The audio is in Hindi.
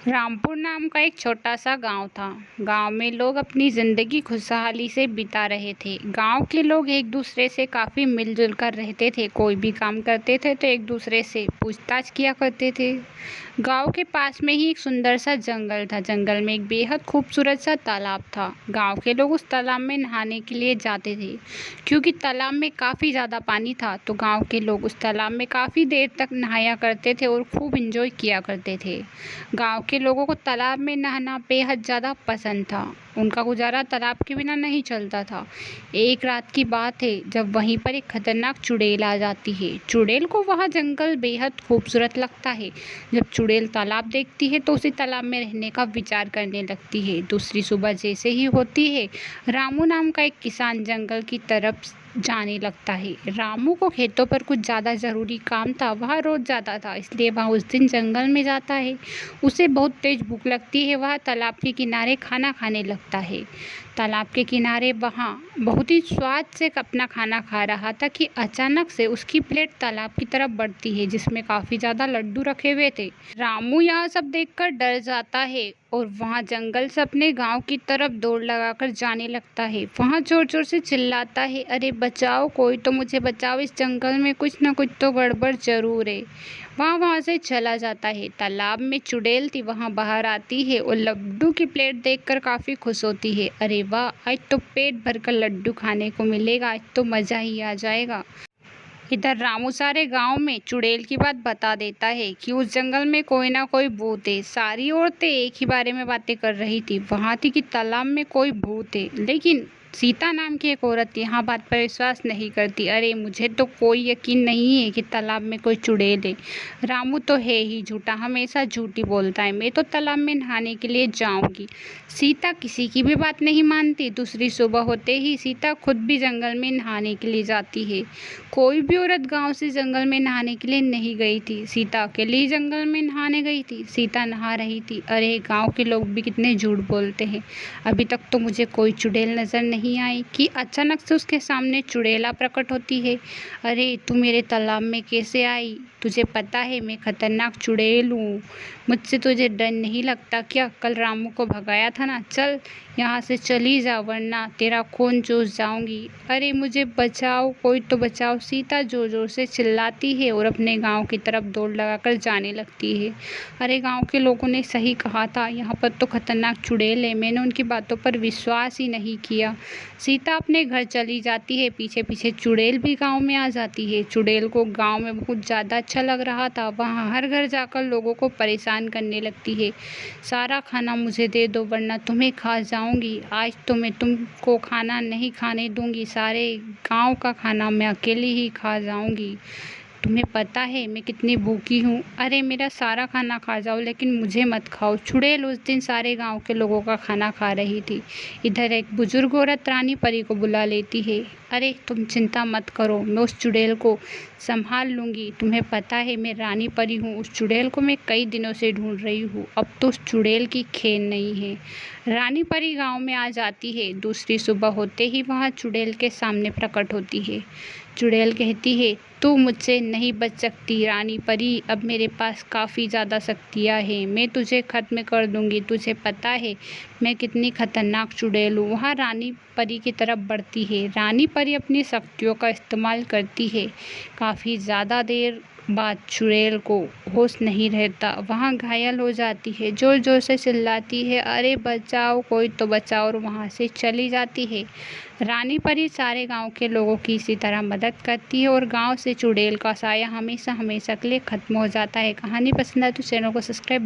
रामपुर नाम का एक छोटा सा गांव था। गांव में लोग अपनी जिंदगी खुशहाली से बिता रहे थे। गांव के लोग एक दूसरे से काफी मिलजुल कर रहते थे। कोई भी काम करते थे तो एक दूसरे से पूछताछ किया करते थे। गांव के पास में ही एक सुंदर सा जंगल था। जंगल में एक बेहद खूबसूरत सा तालाब था। गांव के लोग उस तालाब में नहाने के लिए जाते थे। क्योंकि तालाब में काफी ज्यादा पानी था तो गांव के लोग उस तालाब में काफी देर तक नहाया करते थे और खूब एंजॉय किया करते थे। गांव के लोगों को तालाब में नहाना बेहद ज़्यादा पसंद था। उनका गुजारा तालाब के बिना नहीं चलता था। एक रात की बात है जब वहीं पर एक खतरनाक चुड़ैल आ जाती है। चुड़ैल को वह जंगल बेहद खूबसूरत लगता है। जब चुड़ैल तालाब देखती है तो उसी तालाब में रहने का विचार करने लगती है। दूसरी सुबह जैसे ही होती है, रामू नाम का एक किसान जंगल की तरफ जाने लगता है। रामू को खेतों पर कुछ ज़्यादा ज़रूरी काम था। वह रोज़ जाता था, इसलिए वह उस दिन जंगल में जाता है। उसे बहुत तेज भूख लगती है। वह तालाब के किनारे खाना खाने लगता है। तालाब के किनारे वहाँ बहुत ही स्वाद से अपना खाना खा रहा था कि अचानक से उसकी प्लेट तालाब की तरफ बढ़ती है जिसमें काफ़ी ज़्यादा लड्डू रखे हुए थे। रामू यह सब देखकर डर जाता है और वहाँ जंगल से अपने गांव की तरफ दौड़ लगाकर जाने लगता है। वहाँ जोर जोर से चिल्लाता है, अरे बचाओ, कोई तो मुझे बचाओ, इस जंगल में कुछ ना कुछ तो गड़बड़ जरूर है। वहाँ से चला जाता है। तालाब में चुड़ैल थी, वहाँ बाहर आती है और लड्डू की प्लेट देखकर काफ़ी खुश होती है। अरे वाह, आज तो पेट भरकर लड्डू खाने को मिलेगा, आज तो मज़ा ही आ जाएगा। इधर रामू सारे गांव में चुड़ैल की बात बता देता है कि उस जंगल में कोई ना कोई भूत है। सारी औरतें एक ही बारे में बातें कर रही थी। वहाँ थी कि तालाब में कोई भूत है, लेकिन सीता नाम की एक औरत यहाँ बात पर विश्वास नहीं करती। अरे मुझे तो कोई यकीन नहीं है कि तालाब में कोई चुड़ैल है। रामू तो है ही झूठा, हमेशा झूठ ही बोलता है। मैं तो तालाब में नहाने के लिए जाऊंगी। सीता किसी की भी बात नहीं मानती। दूसरी सुबह होते ही सीता खुद भी जंगल में नहाने के लिए जाती है। कोई भी औरत गांव से जंगल में नहाने के लिए नहीं गई थी। सीता अकेली ही जंगल में नहाने गई थी। सीता नहा रही थी। अरे गांव के लोग भी कितने झूठ बोलते हैं, अभी तक तो मुझे कोई चुड़ैल नजर नहीं आई कि अचानक से उसके सामने चुड़ैला प्रकट होती है। अरे तू मेरे तालाब में कैसे आई? तुझे पता है मैं खतरनाक चुड़ैल हूँ। मुझसे तुझे डर नहीं लगता क्या? कल रामू को भगाया था ना, चल यहाँ से चली जा वरना तेरा खून चूस जाऊंगी। अरे मुझे बचाओ, कोई तो बचाओ। सीता जोर जोर से चिल्लाती है और अपने गांव की तरफ दौड़ लगाकर जाने लगती है। अरे गांव के लोगों ने सही कहा था, यहाँ पर तो खतरनाक चुड़ैल है। मैंने उनकी बातों पर विश्वास ही नहीं किया। सीता अपने घर चली जाती है। पीछे पीछे चुड़ैल भी गांव में आ जाती है। चुड़ैल को गांव में बहुत ज़्यादा अच्छा लग रहा था। वहाँ हर घर जाकर लोगों को परेशान करने लगती है। सारा खाना मुझे दे दो वरना तुम्हें खा जाऊंगी। आज तो मैं तुमको खाना नहीं खाने दूंगी, सारे गांव का खाना मैं अकेली ही खा जाऊंगी। तुम्हें पता है मैं कितनी भूखी हूँ। अरे मेरा सारा खाना खा जाओ लेकिन मुझे मत खाओ। चुड़ैल उस दिन सारे गांव के लोगों का खाना खा रही थी। इधर एक बुजुर्ग औरत रानी परी को बुला लेती है। अरे तुम चिंता मत करो, मैं उस चुड़ैल को संभाल लूँगी। तुम्हें पता है मैं रानी परी हूँ, उस चुड़ैल को मैं कई दिनों से ढूंढ रही हूँ। अब तो उस चुड़ैल की खेल नहीं है। रानी परी गांव में आ जाती है। दूसरी सुबह होते ही वहाँ चुड़ैल के सामने प्रकट होती है। चुड़ैल कहती है, तू मुझसे नहीं बच सकती रानी परी, अब मेरे पास काफ़ी ज़्यादा शक्तियाँ हैं, मैं तुझे ख़त्म कर दूँगी। तुझे पता है मैं कितनी खतरनाक चुड़ैल हूँ। वहाँ रानी परी की तरफ बढ़ती है। रानी परी अपनी शक्तियों का इस्तेमाल करती है। काफ़ी ज़्यादा देर बाद चुड़ैल को होश नहीं रहता, वहाँ घायल हो जाती है। जोर जोर से चिल्लाती है, अरे बचाओ, कोई तो बचाओ, और वहाँ से चली जाती है। रानी परी सारे गांव के लोगों की इसी तरह मदद करती है और गांव से चुड़ैल का साया हमेशा हमेशा के लिए खत्म हो जाता है। कहानी पसंद आए तो चैनल को सब्सक्राइब